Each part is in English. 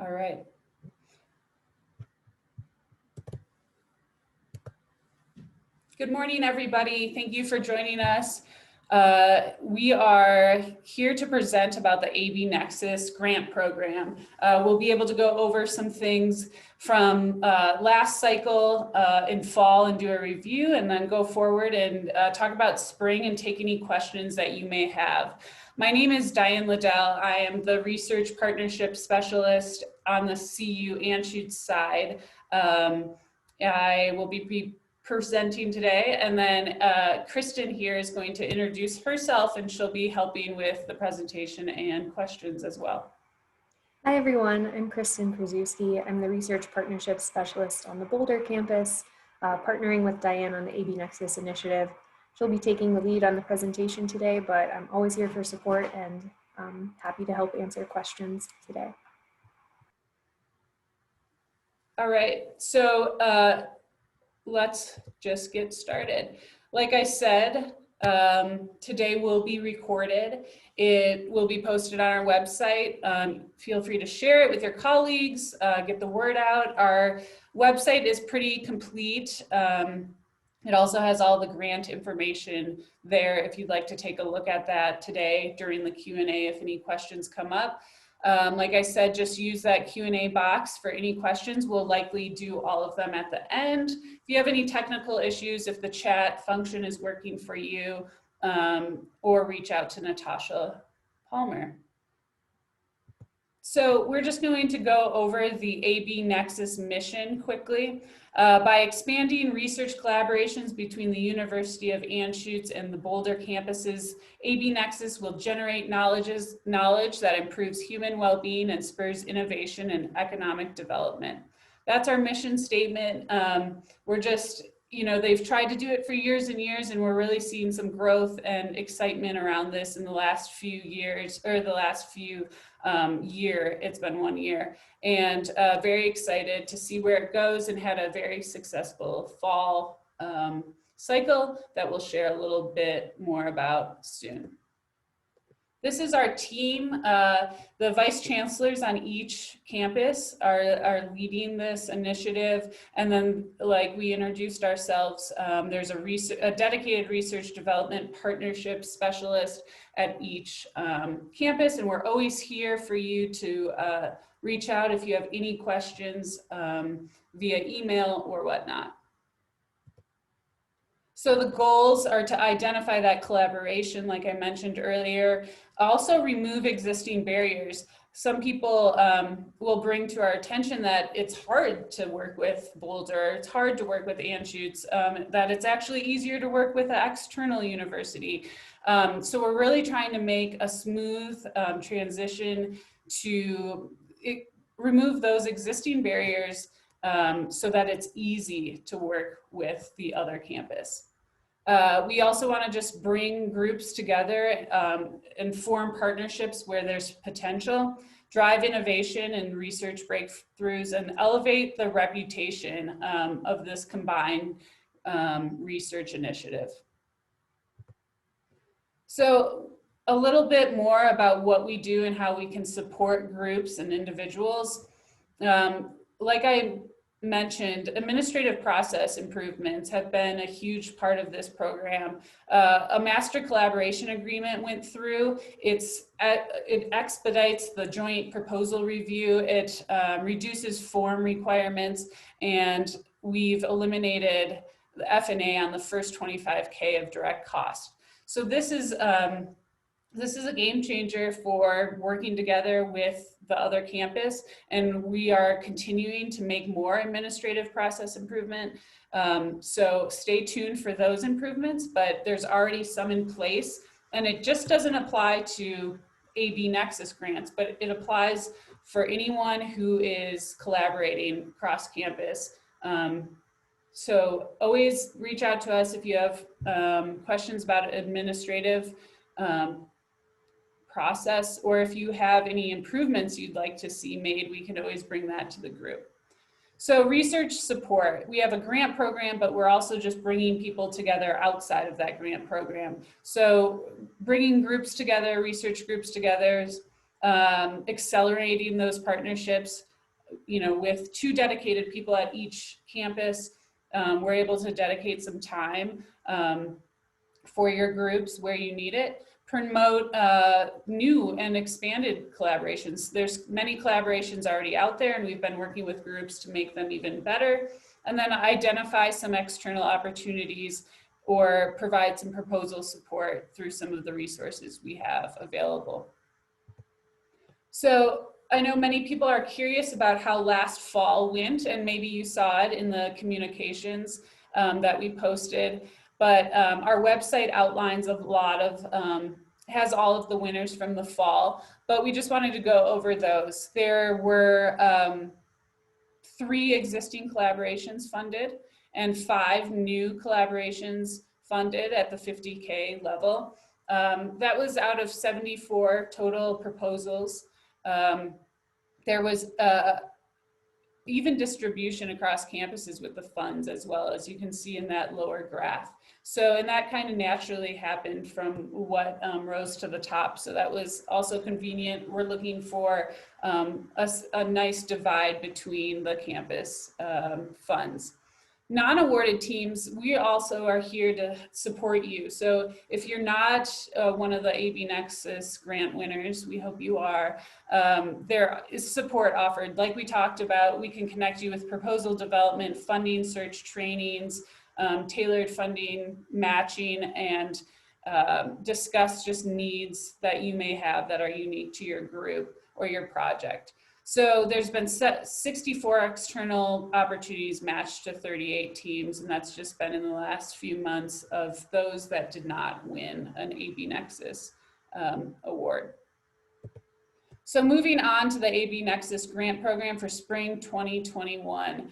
All right. Good morning, everybody. Thank you for joining us. We are here to present about the AB Nexus grant program. We'll be able to go over some things from last cycle in fall and do a review, and then go forward and talk about spring and take any questions that you may have. My name is Diane Liddell. I am the Research Partnership Specialist on the CU Anschutz side. I will be presenting today, and then Kristen here is going to introduce herself, and she'll be helping with the presentation and questions as well. Hi everyone, I'm Kristen Pryzewski. I'm the Research Partnership Specialist on the Boulder campus, partnering with Diane on the AB Nexus initiative. She'll be taking the lead on the presentation today, but I'm always here for support and happy to help answer questions today. All right, so let's just get started. Like I said, today will be recorded. It will be posted on our website. Feel free to share it with your colleagues, get the word out. Our website is pretty complete. It also has all the grant information there if you'd like to take a look at that today during the Q&A if any questions come up. Like I said, just use that Q&A box for any questions. We'll likely do all of them at the end. If you have any technical issues, if the chat function is working for you, or reach out to Natasha Palmer. So we're just going to go over the AB Nexus mission quickly. By expanding research collaborations between the University of Anschutz and the Boulder campuses, AB Nexus will generate knowledge that improves human well-being and spurs innovation and economic development. That's our mission statement. We're just, they've tried to do it for years and years, and we're really seeing some growth and excitement around this in the last few years, or the last few year. It's been 1 year, and very excited to see where it goes, and had a very successful fall cycle that we'll share a little bit more about soon. This is our team. The vice chancellors on each campus are leading this initiative. And then, like we introduced ourselves, there's a dedicated research development partnership specialist at each campus. And we're always here for you to reach out if you have any questions via email or whatnot. So the goals are to identify that collaboration, like I mentioned earlier, also remove existing barriers. Some people will bring to our attention that it's hard to work with Boulder, it's hard to work with Anschutz, that it's actually easier to work with an external university. So we're really trying to make a smooth transition to remove those existing barriers so that it's easy to work with the other campus. We also want to just bring groups together and form partnerships where there's potential, drive innovation and research breakthroughs, and elevate the reputation of this combined research initiative. So a little bit more about what we do and how we can support groups and individuals. Like I mentioned, administrative process improvements have been a huge part of this program. A master collaboration agreement went through. It expedites the joint proposal review. It reduces form requirements, and we've eliminated the F&A on the first 25K of direct cost. So this is a game changer for working together with the other campus, and we are continuing to make more administrative process improvement. So stay tuned for those improvements, but there's already some in place, and it just doesn't apply to AB Nexus grants, but it applies for anyone who is collaborating across campus. So always reach out to us if you have questions about administrative process, or if you have any improvements you'd like to see made, we can always bring that to the group. So research support, we have a grant program, but we're also just bringing people together outside of that grant program. So bringing groups together, research groups together, accelerating those partnerships. with 2 dedicated people at each campus, we're able to dedicate some time for your groups where you need it. Promote new and expanded collaborations. There's many collaborations already out there, and we've been working with groups to make them even better. And then identify some external opportunities or provide some proposal support through some of the resources we have available. So I know many people are curious about how last fall went, and maybe you saw it in the communications that we posted. But our website outlines a lot of, has all of the winners from the fall, but we just wanted to go over those. There were 3 existing collaborations funded and 5 new collaborations funded at the 50K level. That was out of 74 total proposals. There was even distribution across campuses with the funds as well, as you can see in that lower graph. So, and that kind of naturally happened from what rose to the top. So that was also convenient. We're looking for a nice divide between the campus funds. Non-awarded teams, we also are here to support you. So if you're not one of the AB Nexus grant winners, we hope you are, there is support offered. Like we talked about, we can connect you with proposal development, funding, search trainings, tailored funding, matching, and discuss just needs that you may have that are unique to your group or your project. So there's been 64 external opportunities matched to 38 teams, and that's just been in the last few months of those that did not win an AB Nexus award. So moving on to the AB Nexus grant program for spring 2021.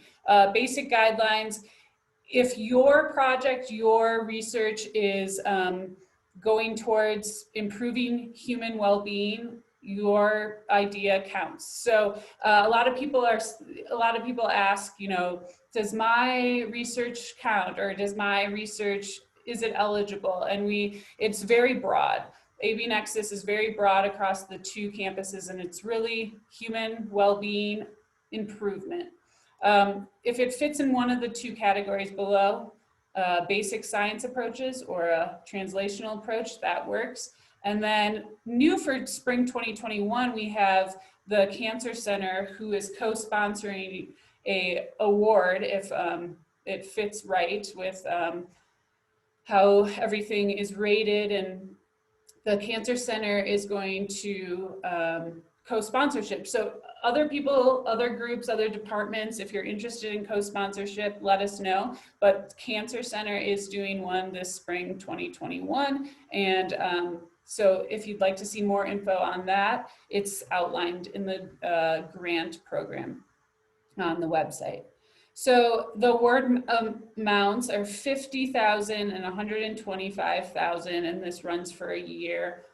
Basic guidelines: if your project, your research is going towards improving human well-being, your idea counts. So a lot of people ask, does my research count, or does my research, is it eligible? And it's very broad. AB Nexus is very broad across the 2 campuses, and it's really human well-being improvement. If it fits in one of the 2 categories below, basic science approaches or a translational approach, that works. And then new for spring 2021, we have the Cancer Center, who is co-sponsoring a award if it fits right with how everything is rated. And the Cancer Center is going to co-sponsorship. So other people, other groups, other departments, if you're interested in co-sponsorship, let us know. But Cancer Center is doing one this spring 2021. And so if you'd like to see more info on that, it's outlined in the grant program on the website. So the award amounts are $50,000 and $125,000, and this runs for a year.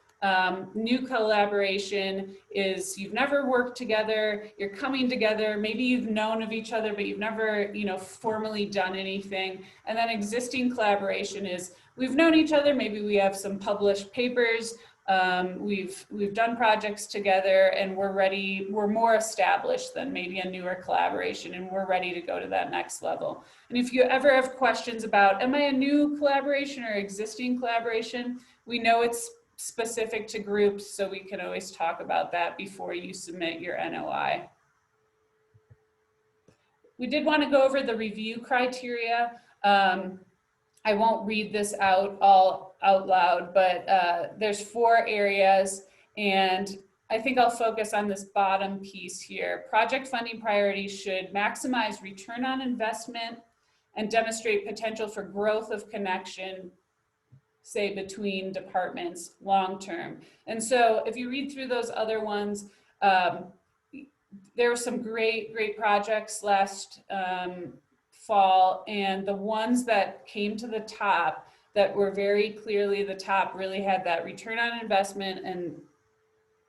New collaboration is you've never worked together, you're coming together, maybe you've known of each other, but you've never, formally done anything. And then existing collaboration is we've known each other, maybe we have some published papers, we've done projects together, and we're more established than maybe a newer collaboration, and we're ready to go to that next level. And if you ever have questions about, am I a new collaboration or existing collaboration, we know it's specific to groups, so we can always talk about that before you submit your NOI. We did want to go over the review criteria. I won't read this out loud, but there's 4 areas, and I think I'll focus on this bottom piece here. Project funding priorities should maximize return on investment and demonstrate potential for growth of connection, say, between departments long-term. And so if you read through those other ones, there were some great projects last fall, and the ones that came to the top that were very clearly the top really had that return on investment and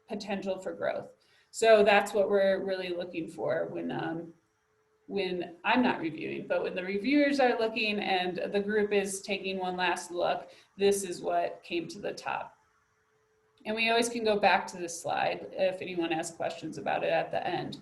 potential for growth. So that's what we're really looking for when I'm not reviewing, but when the reviewers are looking and the group is taking one last look, this is what came to the top. And we always can go back to this slide if anyone has questions about it at the end.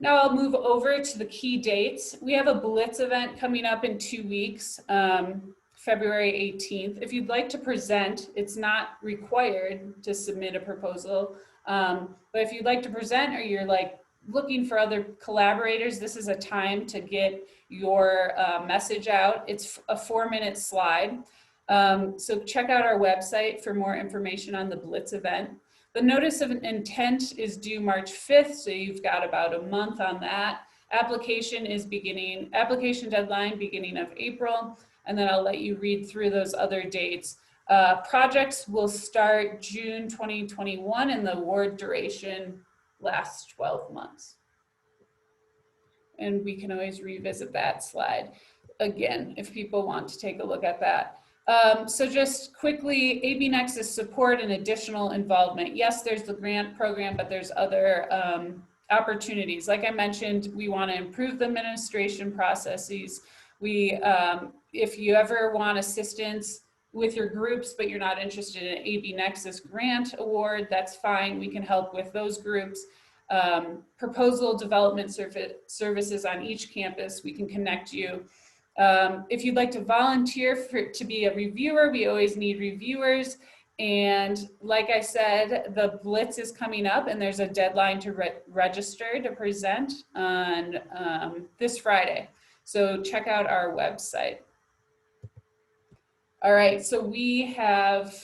Now I'll move over to the key dates. We have a Blitz event coming up in 2 weeks, February 18th. If you'd like to present, it's not required to submit a proposal, but if you'd like to present or you're like looking for other collaborators, this is a time to get your message out. It's a 4-minute slide. So check out our website for more information on the Blitz event. The notice of intent is due March 5th, so you've got about a month on that. Application deadline beginning of April, and then I'll let you read through those other dates. Projects will start June 2021, and the award duration lasts 12 months. And we can always revisit that slide again if people want to take a look at that. So just quickly, AB Nexus support and additional involvement. Yes, there's the grant program, but there's other opportunities. Like I mentioned, we want to improve the administration processes. If you ever want assistance with your groups, but you're not interested in an AB Nexus grant award, that's fine. We can help with those groups. Proposal development services on each campus, we can connect you. If you'd like to volunteer to be a reviewer, we always need reviewers. And like I said, the Blitz is coming up and there's a deadline to register to present on this Friday. So check out our website. All right, so we have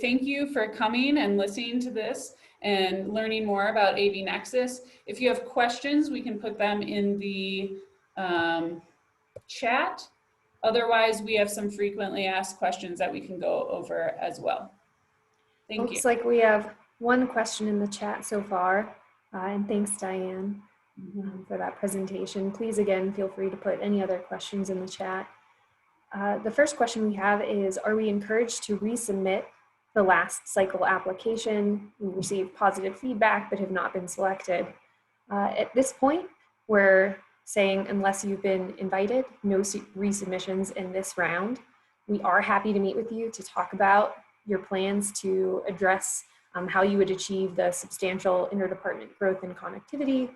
thank you for coming and listening to this and learning more about AB Nexus. If you have questions, we can put them in the chat. Otherwise, we have some frequently asked questions that we can go over as well. Thank you. Looks like we have one question in the chat so far, and thanks, Diane, for that presentation. Please, again, feel free to put any other questions in the chat. The first question we have is, are we encouraged to resubmit the last cycle application? We received positive feedback but have not been selected. At this point, we're saying unless you've been invited, no resubmissions in this round. We are happy to meet with you to talk about your plans to address how you would achieve the substantial interdepartment growth and connectivity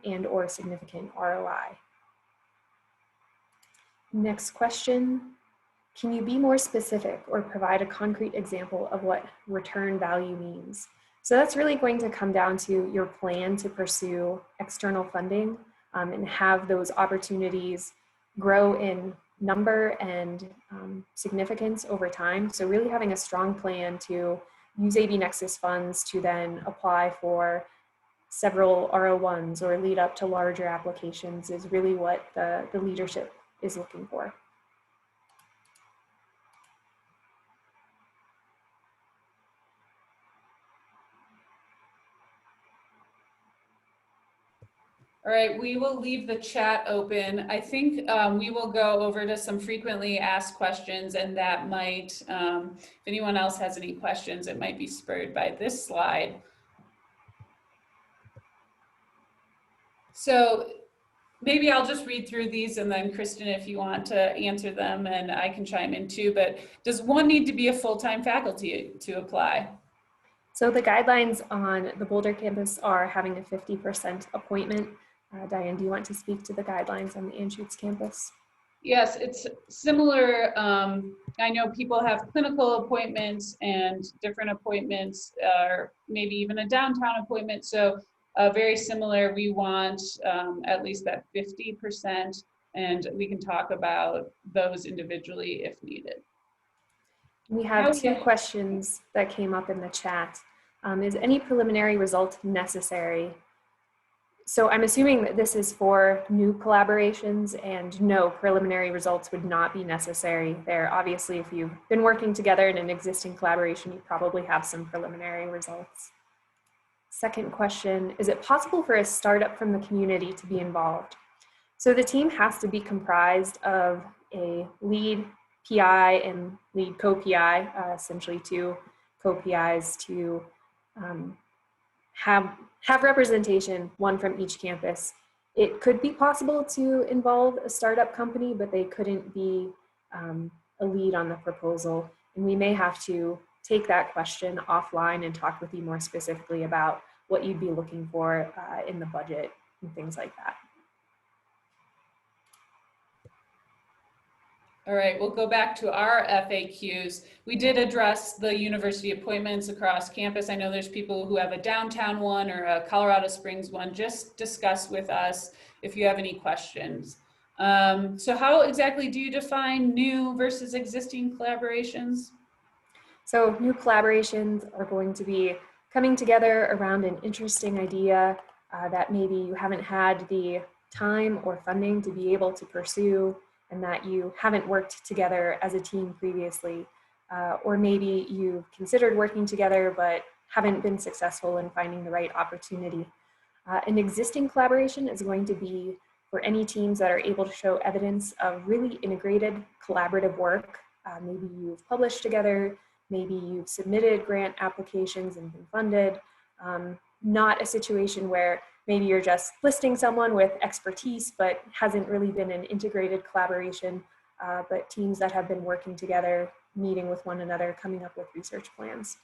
and or significant ROI. Next question, can you be more specific or provide a concrete example of what return value means? So that's really going to come down to your plan to pursue external funding and have those opportunities grow in number and significance over time. So really having a strong plan to use AB Nexus funds to then apply for several R01s or lead up to larger applications is really what the leadership is looking for. All right, we will leave the chat open. I think we will go over to some frequently asked questions, and that might, if anyone else has any questions, it might be spurred by this slide. So maybe I'll just read through these, and then Kristen, if you want to answer them, and I can chime in too, but does one need to be a full-time faculty to apply? So the guidelines on the Boulder campus are having a 50% appointment. Diane, do you want to speak to the guidelines on the Anschutz campus? Yes, it's similar. I know people have clinical appointments and different appointments, or maybe even a downtown appointment. So very similar, we want at least that 50%, and we can talk about those individually if needed. We have two questions that came up in the chat. Is any preliminary result necessary? So I'm assuming that this is for new collaborations, and no, preliminary results would not be necessary there. Obviously, if you've been working together in an existing collaboration, you probably have some preliminary results. Second question, is it possible for a startup from the community to be involved? So the team has to be comprised of a lead PI and lead co-PI, essentially two co-PIs to have representation, one from each campus. It could be possible to involve a startup company, but they couldn't be a lead on the proposal. And we may have to take that question offline and talk with you more specifically about what you'd be looking for in the budget and things like that. All right, we'll go back to our FAQs. We did address the university appointments across campus. I know there's people who have a downtown one or a Colorado Springs one. Just discuss with us if you have any questions. So how exactly do you define new versus existing collaborations? So new collaborations are going to be coming together around an interesting idea that maybe you haven't had the time or funding to be able to pursue, and that you haven't worked together as a team previously. Or maybe you've considered working together but haven't been successful in finding the right opportunity. An existing collaboration is going to be for any teams that are able to show evidence of really integrated collaborative work. Maybe you've published together, maybe you've submitted grant applications and been funded. Not a situation where maybe you're just listing someone with expertise but hasn't really been an integrated collaboration, but teams that have been working together, meeting with one another, coming up with research plans.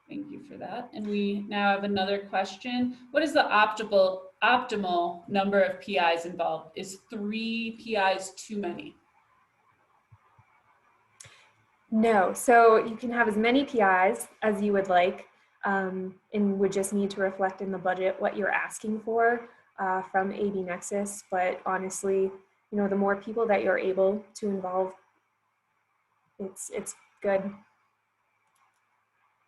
Thank you for that. And we now have another question. What is the optimal number of PIs involved? Is 3 PIs too many? No, so you can have as many PIs as you would like, and would just need to reflect in the budget what you're asking for from AB Nexus. But honestly, you know, the more people that you're able to involve, it's good.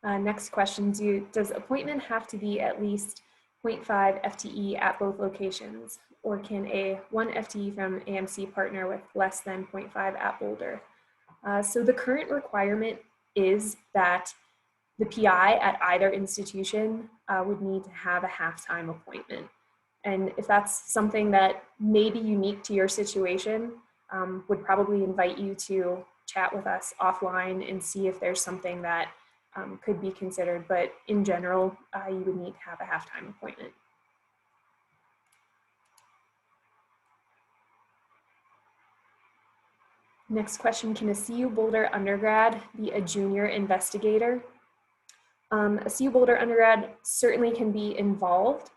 Next question, does appointment have to be at least 0.5 FTE at both locations, or can a 1 FTE from AMC partner with less than 0.5 at Boulder? So the current requirement is that the PI at either institution would need to have a half-time appointment. And if that's something that may be unique to your situation, would probably invite you to chat with us offline and see if there's something that could be considered. But in general, you would need to have a half-time appointment. Next question, can a CU Boulder undergrad be a junior investigator? A CU Boulder undergrad certainly can be involved.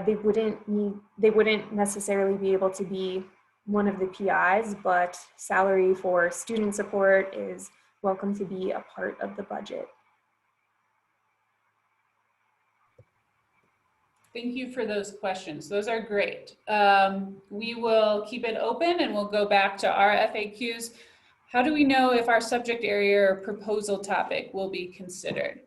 They wouldn't necessarily be able to be one of the PIs, but salary for student support is welcome to be a part of the budget. Thank you for those questions. Those are great. We will keep it open and we'll go back to our FAQs. How do we know if our subject area or proposal topic will be considered?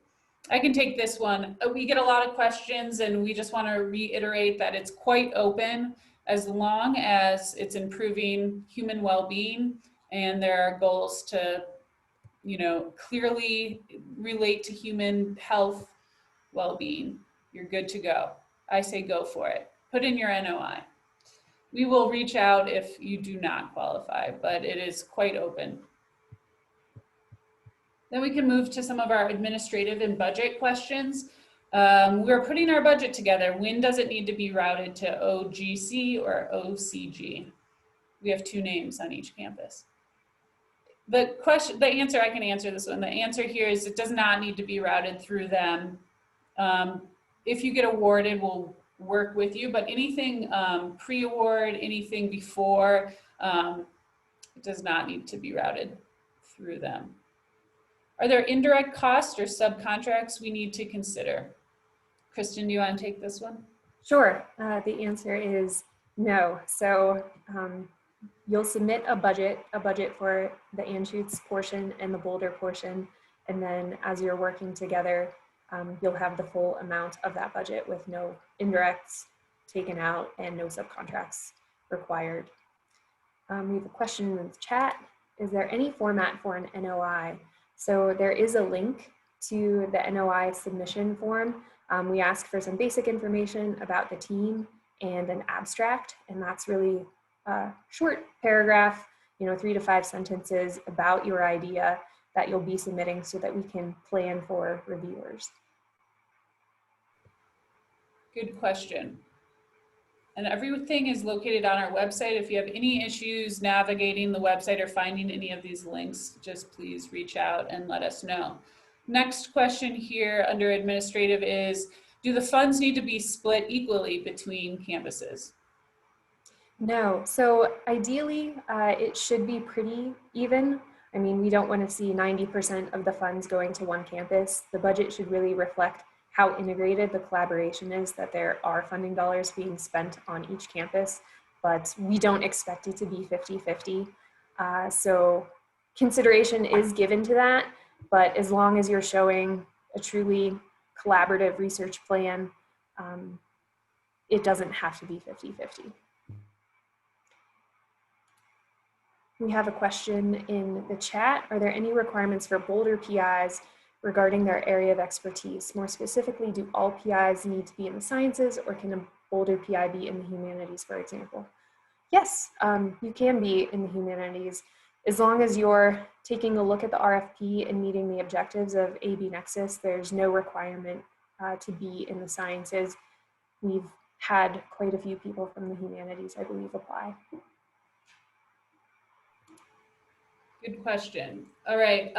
I can take this one. We get a lot of questions and we just want to reiterate that it's quite open as long as it's improving human well-being and there are goals to, you know, clearly relate to human health well-being. You're good to go. I say go for it. Put in your NOI. We will reach out if you do not qualify, but it is quite open. Then we can move to some of our administrative and budget questions. We're putting our budget together. When does it need to be routed to OGC or OCG? We have 2 names on each campus. The answer, I can answer this one. The answer here is it does not need to be routed through them. If you get awarded, we'll work with you, but anything pre-award, anything before, it does not need to be routed through them. Are there indirect costs or subcontracts we need to consider? Kristen, do you want to take this one? Sure, the answer is no. So you'll submit a budget for the Anschutz portion and the Boulder portion, and then as you're working together, you'll have the full amount of that budget with no indirects taken out and no subcontracts required. We have a question in the chat. Is there any format for an NOI? So there is a link to the NOI submission form. We ask for some basic information about the team and an abstract, and that's really a short paragraph, 3 to 5 sentences about your idea that you'll be submitting so that we can plan for reviewers. Good question. And everything is located on our website. If you have any issues navigating the website or finding any of these links, just please reach out and let us know. Next question here under administrative is, do the funds need to be split equally between campuses? No, so ideally it should be pretty even. I mean, we don't want to see 90% of the funds going to one campus. The budget should really reflect how integrated the collaboration is, that there are funding dollars being spent on each campus, but we don't expect it to be 50-50. So consideration is given to that, but as long as you're showing a truly collaborative research plan, it doesn't have to be 50-50. We have a question in the chat. Are there any requirements for Boulder PIs regarding their area of expertise? More specifically, do all PIs need to be in the sciences, or can a Boulder PI be in the humanities, for example? Yes, you can be in the humanities as long as you're taking a look at the RFP and meeting the objectives of AB Nexus. There's no requirement to be in the sciences. We've had quite a few people from the humanities, I believe, apply. Good question. All right,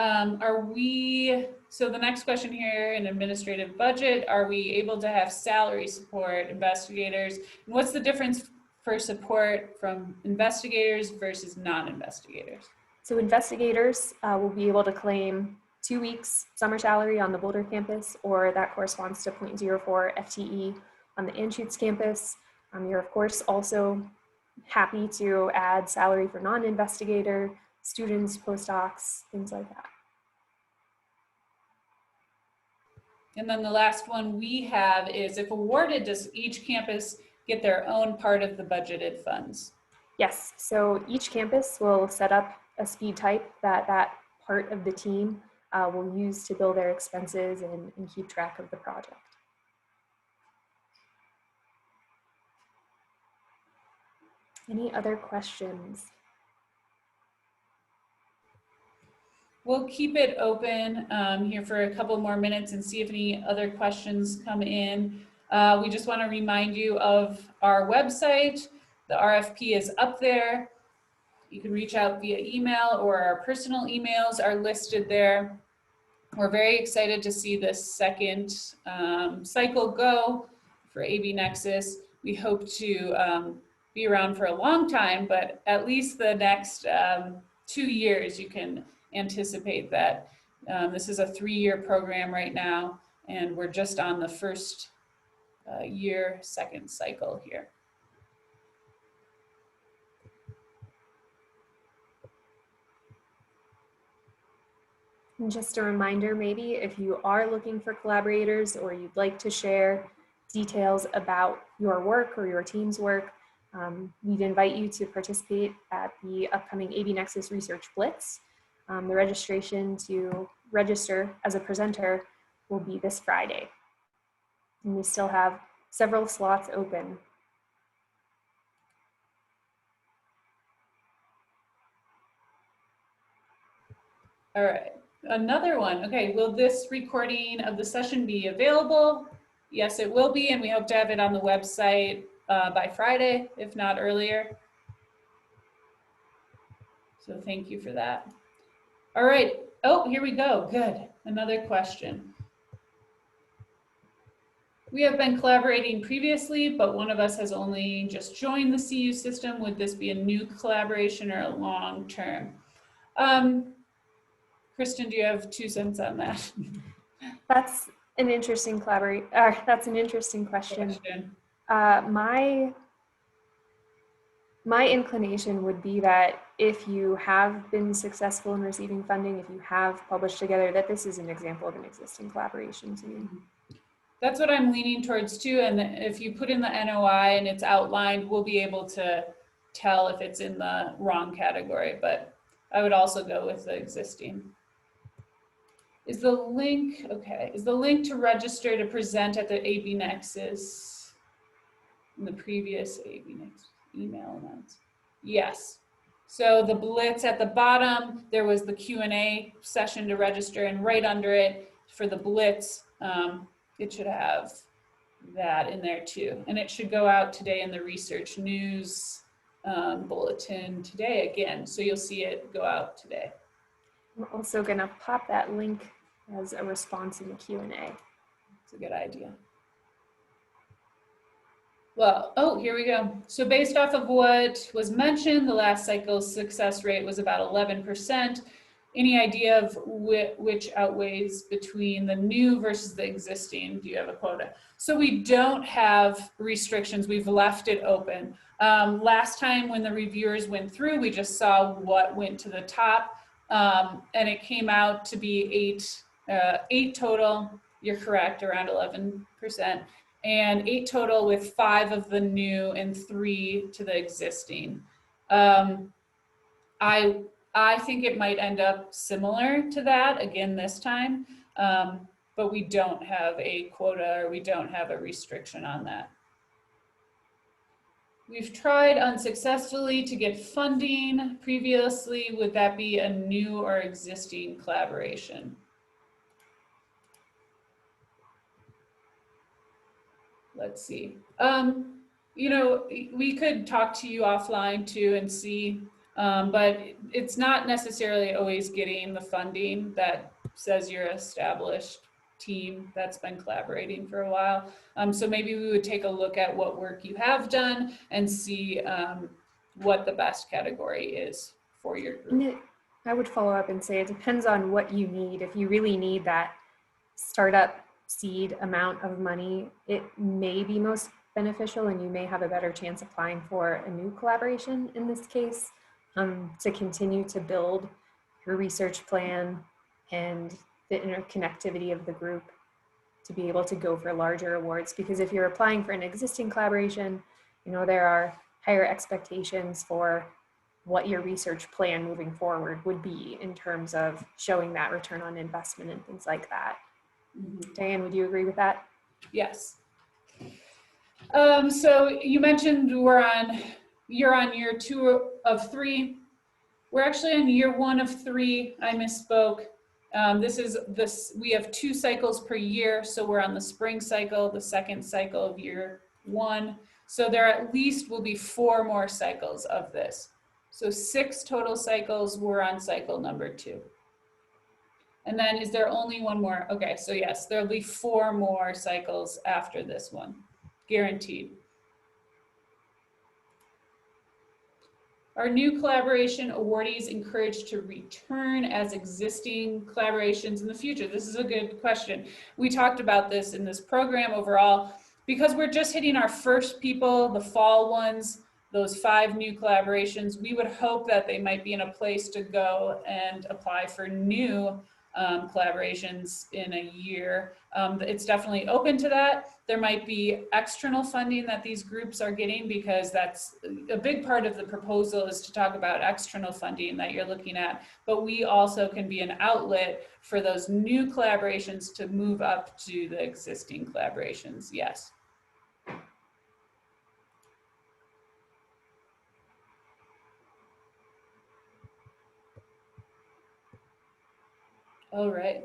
so the next question here in administrative budget, are we able to have salary support investigators? And what's the difference for support from investigators versus non-investigators? So investigators will be able to claim 2 weeks summer salary on the Boulder campus, or that corresponds to 0.04 FTE on the Anschutz campus. You're of course also happy to add salary for non-investigator, students, postdocs, things like that. And then the last one we have is, if awarded, does each campus get their own part of the budgeted funds? Yes, so each campus will set up a speed type that part of the team will use to bill their expenses and keep track of the project. Any other questions? We'll keep it open here for a couple more minutes and see if any other questions come in. We just want to remind you of our website. The RFP is up there. You can reach out via email, or our personal emails are listed there. We're very excited to see this second cycle go for AB Nexus. We hope to be around for a long time, but at least the next 2 years, you can anticipate that. This is a 3-year program right now, and we're just on the first year, second cycle here. And just a reminder, maybe if you are looking for collaborators or you'd like to share details about your work or your team's work, we'd invite you to participate at the upcoming AB Nexus Research Blitz. The registration to register as a presenter will be this Friday. And we still have several slots open. All right, another one. Okay, will this recording of the session be available? Yes, it will be, and we hope to have it on the website by Friday, if not earlier. So thank you for that. All right. Oh, here we go. Good. Another question. We have been collaborating previously, but one of us has only just joined the CU system. Would this be a new collaboration or a long-term? Kristen, do you have 2 cents on that? That's an interesting that's an interesting question. My inclination would be that if you have been successful in receiving funding, if you have published together, that this is an example of an existing collaboration to me. That's what I'm leaning towards too. And if you put in the NOI and it's outlined, we'll be able to tell if it's in the wrong category, but I would also go with the existing. Is the link, okay, is the link to register to present at the AB Nexus in the previous AB Nexus email amounts? Yes. So the Blitz at the bottom, there was the Q&A session to register, and right under it for the Blitz, it should have that in there too. And it should go out today in the research news bulletin today again. So you'll see it go out today. I'm also gonna pop that link as a response in the Q&A. It's a good idea. Well, oh, here we go. So based off of what was mentioned, the last cycle's success rate was about 11%. Any idea of which outweighs between the new versus the existing? Do you have a quota? So we don't have restrictions. We've left it open. Last time when the reviewers went through, we just saw what went to the top, and it came out to be eight total. You're correct, around 11%. And 8 total with 5 of the new and 3 to the existing. I think it might end up similar to that again this time, but we don't have a quota or we don't have a restriction on that. We've tried unsuccessfully to get funding previously. Would that be a new or existing collaboration? Let's see. You know, we could talk to you offline too and see, but it's not necessarily always getting the funding that says you're an established team that's been collaborating for a while. So maybe we would take a look at what work you have done and see what the best category is for your group. I would follow up and say it depends on what you need. If you really need that startup seed amount of money, it may be most beneficial and you may have a better chance applying for a new collaboration in this case, to continue to build your research plan and the interconnectivity of the group to be able to go for larger awards. Because if you're applying for an existing collaboration, you know, there are higher expectations for what your research plan moving forward would be in terms of showing that return on investment and things like that. Mm-hmm. Diane, would you agree with that? Yes. So you mentioned you're on year 2 of 3. We're actually on year 1 of 3. I misspoke. We have 2 cycles per year. So we're on the spring cycle, the second cycle of year 1. So there at least will be 4 more cycles of this. So 6 total cycles. We're on cycle number 2. And then is there only 1 more? Okay, so yes, there'll be 4 more cycles after this one, guaranteed. Are new collaboration awardees encouraged to return as existing collaborations in the future? This is a good question. We talked about this in this program overall, because we're just hitting our first people, the fall ones, those 5 new collaborations. We would hope that they might be in a place to go and apply for new collaborations in a year. It's definitely open to that. There might be external funding that these groups are getting, because that's a big part of the proposal, is to talk about external funding that you're looking at. But we also can be an outlet for those new collaborations to move up to the existing collaborations. Yes. All right.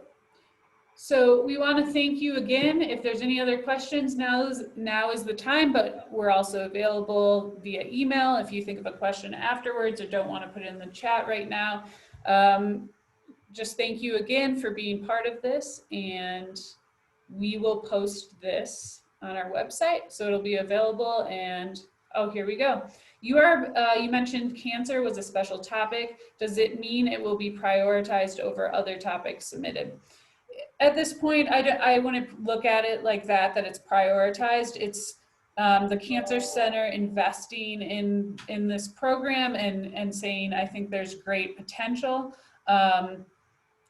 So we want to thank you again. If there's any other questions, now is the time, but we're also available via email if you think of a question afterwards or don't want to put it in the chat right now. Just thank you again for being part of this, and we will post this on our website, so it'll be available. And oh, here we go. You mentioned cancer was a special topic. Does it mean it will be prioritized over other topics submitted? At this point, I want to look at it like that it's prioritized. It's the Cancer Center investing in this program and saying, I think there's great potential.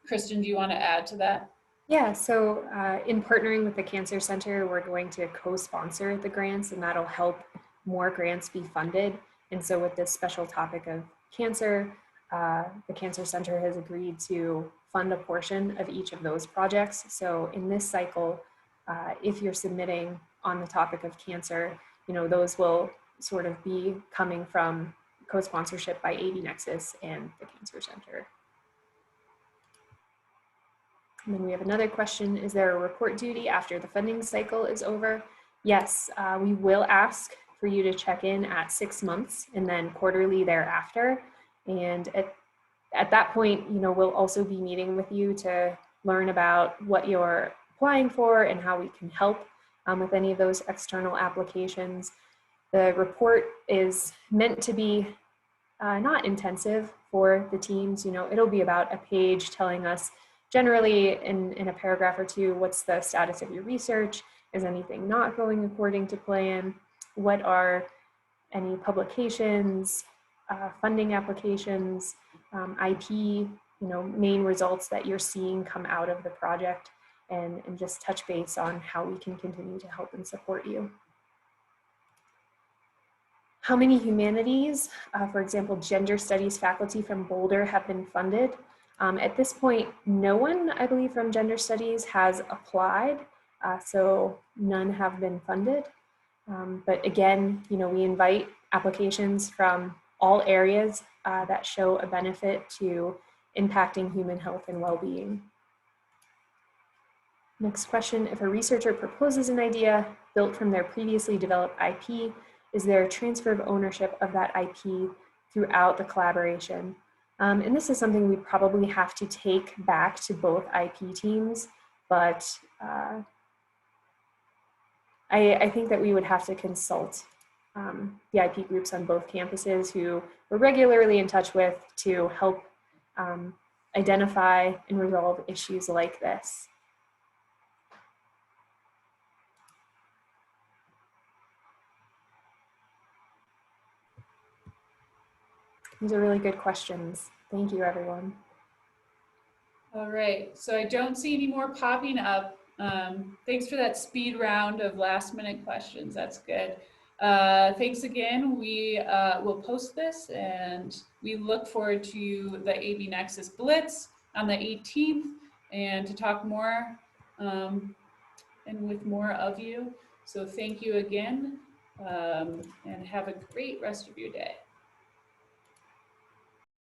Kristen, do you want to add to that? Yeah, so in partnering with the Cancer Center, we're going to co-sponsor the grants, and that'll help more grants be funded. And so with this special topic of cancer, the Cancer Center has agreed to fund a portion of each of those projects. So in this cycle, if you're submitting on the topic of cancer, you know, those will sort of be coming from co-sponsorship by AB Nexus and the Cancer Center. And then we have another question. Is there a report duty after the funding cycle is over? Yes, we will ask for you to check in at 6 months and then quarterly thereafter. And at that point, you know, we'll also be meeting with you to learn about what you're applying for and how we can help with any of those external applications. The report is meant to be not intensive for the teams. You know, it'll be about a page telling us generally in a paragraph or two, what's the status of your research? Is anything not going according to plan? What are any publications, funding applications, IP, main results that you're seeing come out of the project, and just touch base on how we can continue to help and support you. How many humanities, for example, gender studies faculty from Boulder have been funded? At this point, no one, I believe, from gender studies has applied, so none have been funded. But again, we invite applications from all areas that show a benefit to impacting human health and well-being. Next question, if a researcher proposes an idea built from their previously developed IP, is there a transfer of ownership of that IP throughout the collaboration? And this is something we probably have to take back to both IP teams, but I think that we would have to consult the IP groups on both campuses who we're regularly in touch with to help identify and resolve issues like this. These are really good questions. Thank you, everyone. All right, so I don't see any more popping up. Thanks for that speed round of last minute questions. That's good. Thanks again. We will post this, and we look forward to the AB Nexus Blitz on the 18th and to talk more and with more of you. So thank you again, and have a great rest of your day.